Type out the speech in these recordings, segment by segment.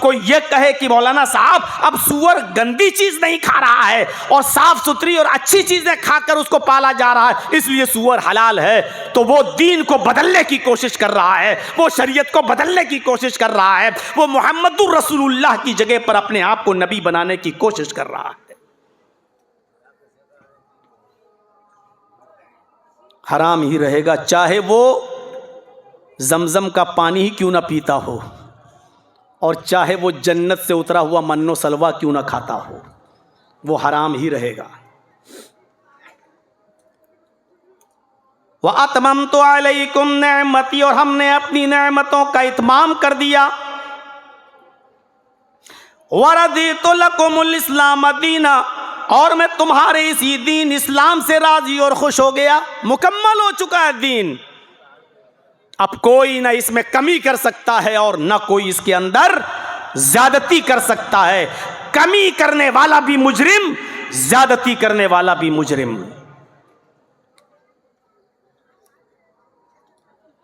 کوئی یہ کہے کہ مولانا صاحب اب سور گندی چیز نہیں کھا رہا ہے اور صاف ستھری اور اچھی چیزیں کھا کر اس کو پالا جا رہا ہے اس لیے سور حلال ہے، تو وہ دین کو بدلنے کی کوشش کر رہا ہے، وہ شریعت کو بدلنے کی کوشش کر رہا ہے، وہ محمد رسول اللہ کی جگہ پر اپنے آپ کو نبی بنانے کی کوشش کر رہا ہے۔ حرام ہی رہے گا، چاہے وہ زمزم کا پانی ہی کیوں نہ پیتا ہو اور چاہے وہ جنت سے اترا ہوا من و سلوا کیوں نہ کھاتا ہو، وہ حرام ہی رہے گا۔ وَأَتْمَمْتُ عَلَيْكُمْ نِعْمَتِي، اور ہم نے اپنی نعمتوں کا اتمام کر دیا۔ وَرَضِيتُ لَكُمُ الْإِسْلَامَ دِينًا، اور میں تمہارے اسی دین اسلام سے راضی اور خوش ہو گیا، مکمل ہو چکا ہے دین، اب کوئی نہ اس میں کمی کر سکتا ہے اور نہ کوئی اس کے اندر زیادتی کر سکتا ہے، کمی کرنے والا بھی مجرم، زیادتی کرنے والا بھی مجرم۔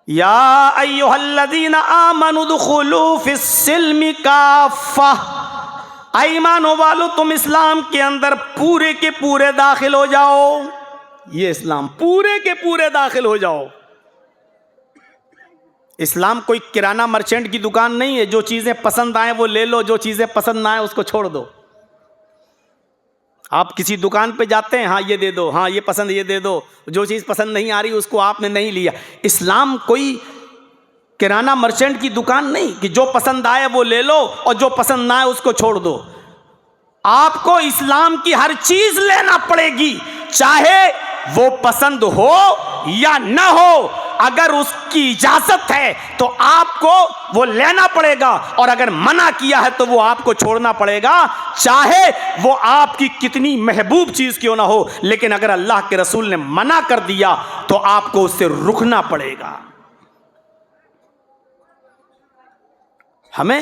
یا ایھا الذین آمنوا ادخلوا فی السلم کافہ، ایمانو والو تم اسلام کے اندر پورے کے پورے داخل ہو جاؤ، یہ اسلام پورے کے پورے داخل ہو جاؤ۔ اسلام کوئی کرانہ مرچنٹ کی دکان نہیں ہے، جو چیزیں پسند آئیں وہ لے لو، جو چیزیں پسند نہ آئیں اس کو چھوڑ دو۔ آپ کسی دکان پہ جاتے ہیں، ہاں یہ دے دو، ہاں یہ پسند یہ دے دو، جو چیز پسند نہیں آ رہی اس کو آپ نے نہیں لیا۔ اسلام کوئی کرانہ مرچنٹ کی دکان نہیں کہ جو پسند آئے وہ لے لو اور جو پسند نہ آئے اس کو چھوڑ دو۔ آپ کو اسلام کی ہر چیز لینا پڑے گی، چاہے وہ پسند ہو یا نہ ہو، اگر اس کی اجازت ہے تو آپ کو وہ لینا پڑے گا، اور اگر منع کیا ہے تو وہ آپ کو چھوڑنا پڑے گا، چاہے وہ آپ کی کتنی محبوب چیز کیوں نہ ہو، لیکن اگر اللہ کے رسول نے منع کر دیا تو آپ کو اس سے رکنا پڑے گا۔ ہمیں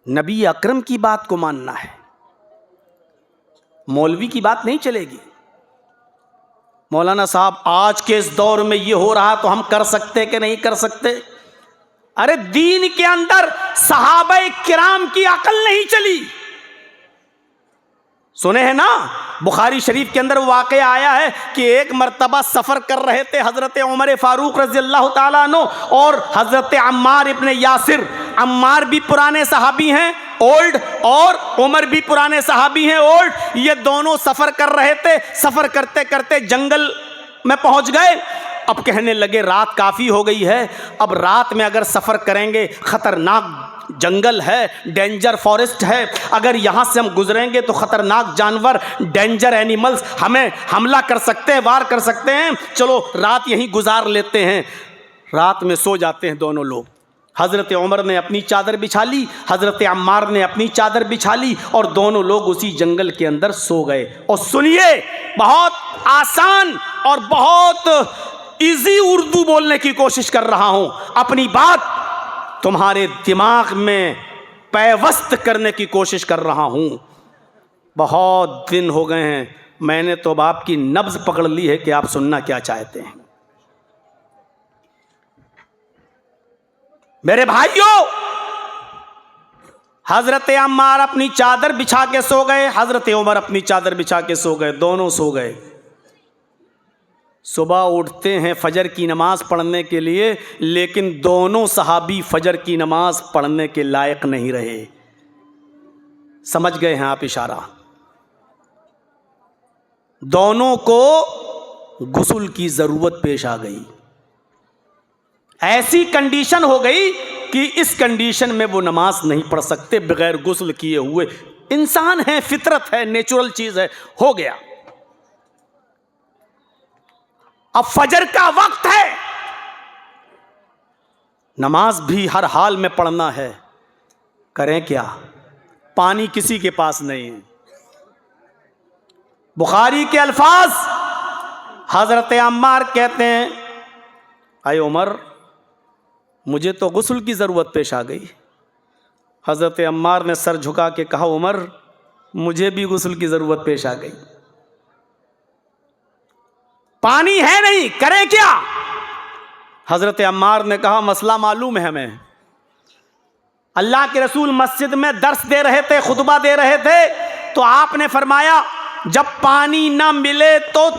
نبی اکرم کی بات کو ماننا ہے، مولوی کی بات نہیں چلے گی۔ مولانا صاحب آج کے اس دور میں یہ ہو رہا تو ہم کر سکتے کہ نہیں کر سکتے؟ ارے دین کے اندر صحابہ کرام کی عقل نہیں چلی، سنے ہیں نا بخاری شریف کے اندر واقعہ آیا ہے کہ ایک مرتبہ سفر کر رہے تھے حضرت عمر فاروق رضی اللہ تعالیٰ عنہ اور حضرت عمار ابن یاسر۔ عمار بھی پرانے صحابی ہیں اولڈ، اور عمر بھی پرانے صحابی ہیں اولڈ، یہ دونوں سفر کر رہے تھے۔ سفر کرتے کرتے جنگل میں پہنچ گئے، اب کہنے لگے رات کافی ہو گئی ہے، اب رات میں اگر سفر کریں گے خطرناک جنگل ہے، ڈینجر فارسٹ ہے، اگر یہاں سے ہم گزریں گے تو خطرناک جانور، ڈینجر اینیملز ہمیں حملہ کر سکتے ہیں، وار کر سکتے ہیں، چلو رات یہیں گزار لیتے ہیں۔ رات میں سو جاتے ہیں دونوں لوگ۔ حضرت عمر نے اپنی چادر بچھا لی، حضرت عمار نے اپنی چادر بچھا لی، اور دونوں لوگ اسی جنگل کے اندر سو گئے۔ اور سنیے، بہت آسان اور بہت ایزی اردو بولنے کی کوشش کر رہا ہوں، اپنی بات تمہارے دماغ میں پیوست کرنے کی کوشش کر رہا ہوں۔ بہت دن ہو گئے ہیں، میں نے تو اب آپ کی نبض پکڑ لی ہے کہ آپ سننا کیا چاہتے ہیں۔ میرے بھائیوں، حضرت عمار اپنی چادر بچھا کے سو گئے، حضرت عمر اپنی چادر بچھا کے سو گئے، دونوں سو گئے۔ صبح اٹھتے ہیں فجر کی نماز پڑھنے کے لیے، لیکن دونوں صحابی فجر کی نماز پڑھنے کے لائق نہیں رہے۔ سمجھ گئے ہیں آپ اشارہ؟ دونوں کو غسل کی ضرورت پیش آ گئی، ایسی کنڈیشن ہو گئی کہ اس کنڈیشن میں وہ نماز نہیں پڑھ سکتے بغیر غسل کیے ہوئے۔ انسان ہے، فطرت ہے، نیچرل چیز ہے، ہو گیا۔ اب فجر کا وقت ہے، نماز بھی ہر حال میں پڑھنا ہے، کریں کیا؟ پانی کسی کے پاس نہیں ہے۔ بخاری کے الفاظ، حضرت عمار کہتے ہیں اے عمر مجھے تو غسل کی ضرورت پیش آ گئی۔ حضرت عمار نے سر جھکا کے کہا عمر مجھے بھی غسل کی ضرورت پیش آ گئی، پانی ہے نہیں، کریں کیا؟ حضرت عمار نے کہا مسئلہ معلوم ہے ہمیں، اللہ کے رسول مسجد میں درس دے رہے تھے، خطبہ دے رہے تھے، تو آپ نے فرمایا جب پانی نہ ملے تو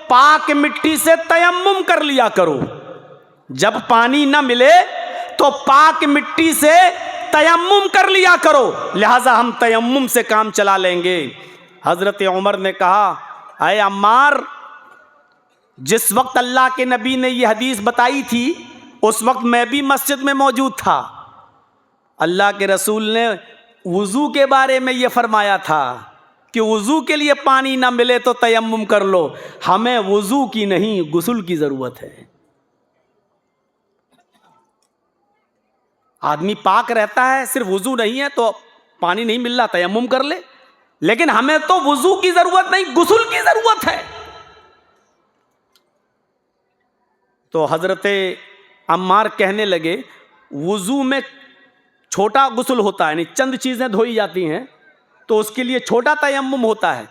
پاک مٹی سے تیمم کر لیا کرو. جب پانی نہ ملے تو پاک مٹی سے تیمم کر لیا کرو، لہذا ہم تیمم سے کام چلا لیں گے. حضرت عمر نے کہا اے عمار، جس وقت اللہ کے نبی نے یہ حدیث بتائی تھی اس وقت میں بھی مسجد میں موجود تھا. اللہ کے رسول نے وضو کے بارے میں یہ فرمایا تھا کہ وضو کے لیے پانی نہ ملے تو تیمم کر لو. ہمیں وضو کی نہیں غسل کی ضرورت ہے. آدمی پاک رہتا ہے، صرف وضو نہیں ہے تو پانی نہیں مل رہا تیمم کر لے، لیکن ہمیں تو وضو کی ضرورت نہیں، غسل کی ضرورت ہے. تو حضرت عمار کہنے لگے وضو میں چھوٹا غسل ہوتا ہے، یعنی چند چیزیں دھوئی جاتی ہیں تو اس کے لیے چھوٹا تیمم ہوتا ہے،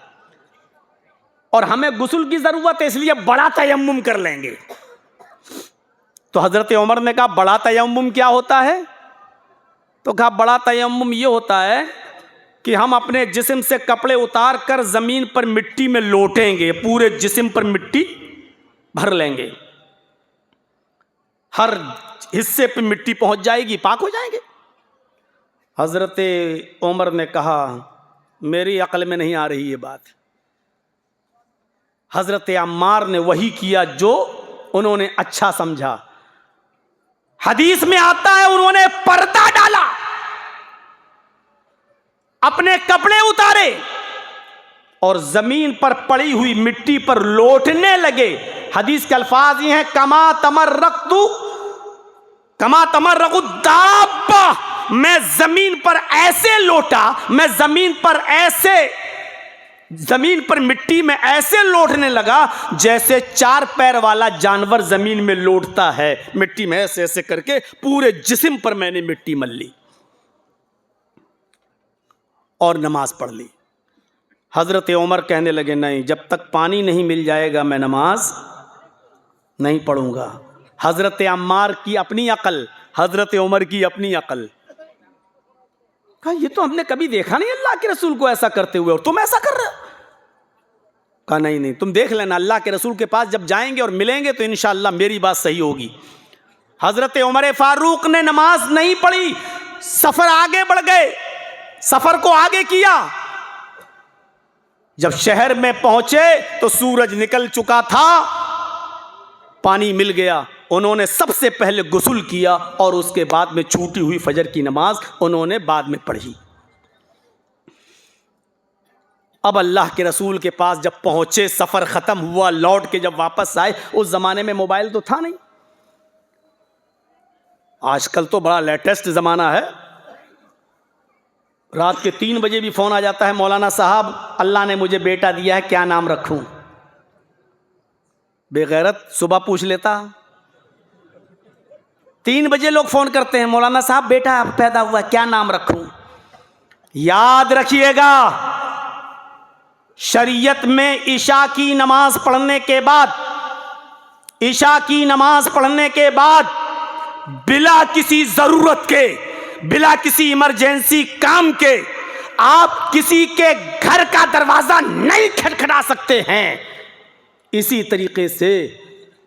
اور ہمیں غسل کی ضرورت ہے اس لیے بڑا تیمم کر لیں گے. تو حضرت عمر نے کہا بڑا تیمم کیا ہوتا ہے؟ تو کہا بڑا تیمم یہ ہوتا ہے کہ ہم اپنے جسم سے کپڑے اتار کر زمین پر مٹی میں لوٹیں گے، پورے جسم پر مٹی بھر لیں گے، ہر حصے پہ مٹی پہنچ جائے گی، پاک ہو جائیں گے. حضرت عمر نے کہا میری عقل میں نہیں آ رہی یہ بات. حضرت عمار نے وہی کیا جو انہوں نے اچھا سمجھا. حدیث میں آتا ہے انہوں نے پردہ ڈالا، اپنے کپڑے اتارے اور زمین پر پڑی ہوئی مٹی پر لوٹنے لگے. حدیث کے الفاظ یہ ہیں کما تمرق الدابہ، میں زمین پر ایسے لوٹا، میں زمین پر مٹی میں ایسے لوٹنے لگا جیسے چار پیر والا جانور زمین میں لوٹتا ہے، مٹی میں ایسے ایسے کر کے پورے جسم پر میں نے مٹی مل لی اور نماز پڑھ لی. حضرت عمر کہنے لگے نہیں، جب تک پانی نہیں مل جائے گا میں نماز نہیں پڑھوں گا. حضرت عمار کی اپنی عقل، حضرت عمر کی اپنی عقل. کہا یہ تو ہم نے کبھی دیکھا نہیں اللہ کے رسول کو ایسا کرتے ہوئے، اور تم ایسا کر رہے ہو. کہا نہیں تم دیکھ لینا، اللہ کے رسول کے پاس جب جائیں گے اور ملیں گے تو انشاءاللہ میری بات صحیح ہوگی. حضرت عمر فاروق نے نماز نہیں پڑھی، سفر آگے بڑھ گئے، سفر کو آگے کیا. جب شہر میں پہنچے تو سورج نکل چکا تھا، پانی مل گیا. انہوں نے سب سے پہلے غسل کیا اور اس کے بعد میں چھوٹی ہوئی فجر کی نماز انہوں نے بعد میں پڑھی. اب اللہ کے رسول کے پاس جب پہنچے، سفر ختم ہوا، لوٹ کے جب واپس آئے، اس زمانے میں موبائل تو تھا نہیں. آج کل تو بڑا لیٹسٹ زمانہ ہے، رات کے 3 بجے بھی فون آ جاتا ہے، مولانا صاحب اللہ نے مجھے بیٹا دیا ہے، کیا نام رکھوں؟ بے غیرت صبح پوچھ لیتا. 3 بجے لوگ فون کرتے ہیں، مولانا صاحب بیٹا پیدا ہوا، کیا نام رکھوں؟ یاد رکھیے گا شریعت میں عشاء کی نماز پڑھنے کے بعد بلا کسی ضرورت کے، بلا کسی ایمرجنسی کام کے آپ کسی کے گھر کا دروازہ نہیں کھٹکھٹا سکتے ہیں. اسی طریقے سے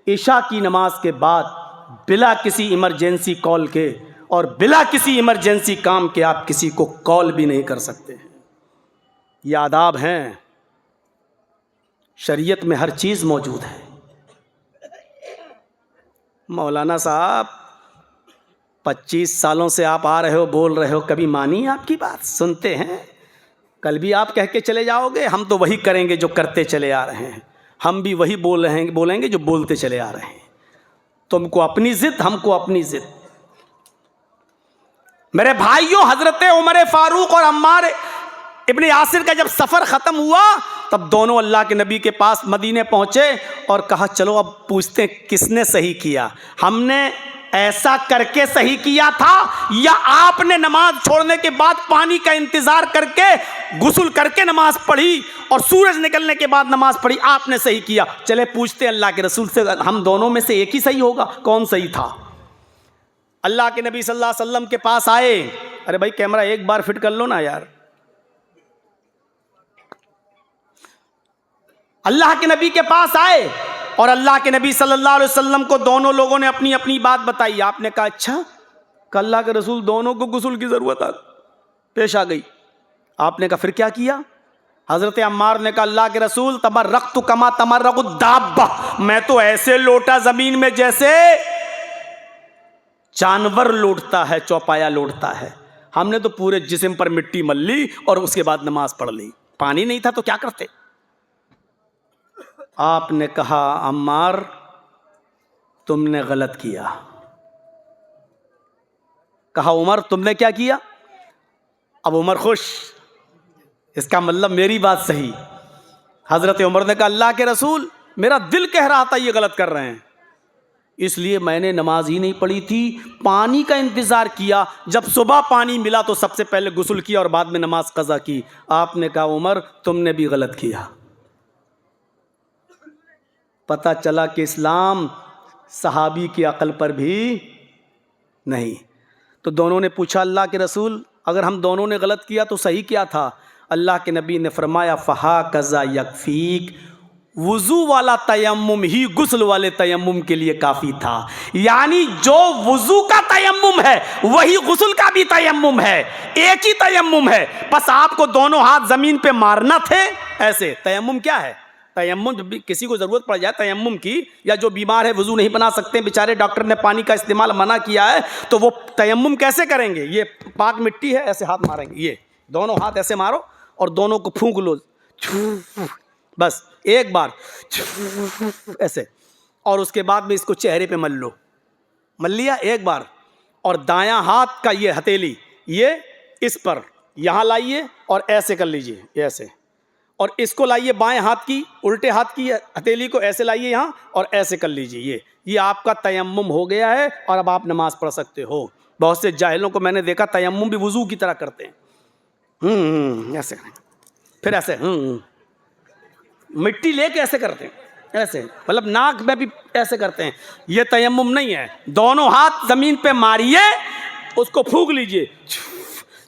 عشاء کی نماز کے بعد بلا کسی ایمرجنسی کال کے اور بلا کسی ایمرجنسی کام کے آپ کسی کو کال بھی نہیں کر سکتے ہیں. یہ آداب ہیں، شریعت میں ہر چیز موجود ہے. مولانا صاحب 25 سالوں سے آپ آ رہے ہو، بول رہے ہو، کبھی مانی آپ کی بات؟ سنتے ہیں، کل بھی آپ کہہ کے چلے جاؤ گے، ہم تو وہی کریں گے جو کرتے چلے آ رہے ہیں، ہم بھی وہی بولیں گے جو بولتے چلے آ رہے ہیں. تم کو اپنی ضد، ہم کو اپنی ضد. میرے بھائیوں، حضرت عمر فاروق اور عمار ابن یاسر کا جب سفر ختم ہوا تب دونوں اللہ کے نبی کے پاس مدینے پہنچے اور کہا چلو اب پوچھتے ہیں کس نے صحیح کیا، ہم نے ایسا کر کے صحیح کیا تھا یا آپ نے نماز چھوڑنے کے بعد پانی کا انتظار کر کے غسل کر کے نماز پڑھی اور سورج نکلنے کے بعد نماز پڑھی، آپ نے صحیح کیا. چلے پوچھتے اللہ کے رسول سے، ہم دونوں میں سے ایک ہی صحیح ہوگا، کون صحیح تھا؟ اللہ کے نبی صلی اللہ علیہ وسلم کے پاس آئے. ارے بھائی کیمرہ ایک بار فٹ کر لو نا یار. اللہ کے نبی کے پاس آئے اور اللہ کے نبی صلی اللہ علیہ وسلم کو دونوں لوگوں نے اپنی اپنی بات بتائی. آپ نے کہا اچھا کہ اللہ کے رسول دونوں کو غسل کی ضرورت پیش آ گئی. آپ نے کہا پھر کیا کیا؟ حضرت عمار نے کہا اللہ کے رسول تمرقت کما تمرق الدابہ، میں تو ایسے لوٹا زمین میں جیسے جانور لوٹتا ہے، چوپایا لوٹتا ہے. ہم نے تو پورے جسم پر مٹی مل لی اور اس کے بعد نماز پڑھ لی. پانی نہیں تھا تو کیا کرتے؟ آپ نے کہا عمار تم نے غلط کیا. کہا عمر تم نے کیا کیا؟ اب عمر خوش، اس کا مطلب میری بات صحیح. حضرت عمر نے کہا اللہ کے رسول میرا دل کہہ رہا تھا یہ غلط کر رہے ہیں، اس لیے میں نے نماز ہی نہیں پڑھی تھی، پانی کا انتظار کیا. جب صبح پانی ملا تو سب سے پہلے غسل کیا اور بعد میں نماز قضا کی. آپ نے کہا عمر تم نے بھی غلط کیا. پتہ چلا کہ اسلام صحابی کی عقل پر بھی نہیں. تو دونوں نے پوچھا اللہ کے رسول اگر ہم دونوں نے غلط کیا تو صحیح کیا تھا؟ اللہ کے نبی نے فرمایا فہاکذا یکفیک، وضو والا تیمم ہی غسل والے تیمم کے لیے کافی تھا. یعنی جو وضو کا تیمم ہے وہی غسل کا بھی تیمم ہے، ایک ہی تیمم ہے. بس آپ کو دونوں ہاتھ زمین پہ مارنا تھے ایسے. تیمم کیا ہے؟ تیمم جب بھی کسی کو ضرورت پڑ جائے تیمم کی، یا جو بیمار ہے وضو نہیں بنا سکتے بیچارے، ڈاکٹر نے پانی کا استعمال منع کیا ہے، تو وہ تیمم کیسے کریں گے؟ یہ پاک مٹی ہے ایسے ہاتھ ماریں گے، یہ دونوں ہاتھ ایسے مارو اور دونوں کو پھونک لو بس ایک بار ایسے، اور اس کے بعد میں اس کو چہرے پہ مل لو. مل لیا ایک بار، اور دایاں ہاتھ کا یہ ہتھیلی یہ اس پر یہاں لائیے اور ایسے کر لیجئے ایسے، اور اس کو لائیے بائیں ہاتھ کی الٹے ہاتھ کی ہتھیلی کو ایسے لائیے یہاں اور ایسے کر لیجئے. یہ آپ کا تیمم ہو گیا ہے اور اب آپ نماز پڑھ سکتے ہو. بہت سے جاہلوں کو میں نے دیکھا تیمم بھی وضو کی طرح کرتے ہیں، ایسے پھر ایسے مٹی لے کے ایسے کرتے ہیں، ایسے مطلب ناک میں بھی ایسے کرتے ہیں. یہ تیمم نہیں ہے. دونوں ہاتھ زمین پہ ماریے، اس کو پھونک لیجئے،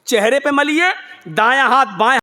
چہرے پہ ملیے، دایاں ہاتھ بائیں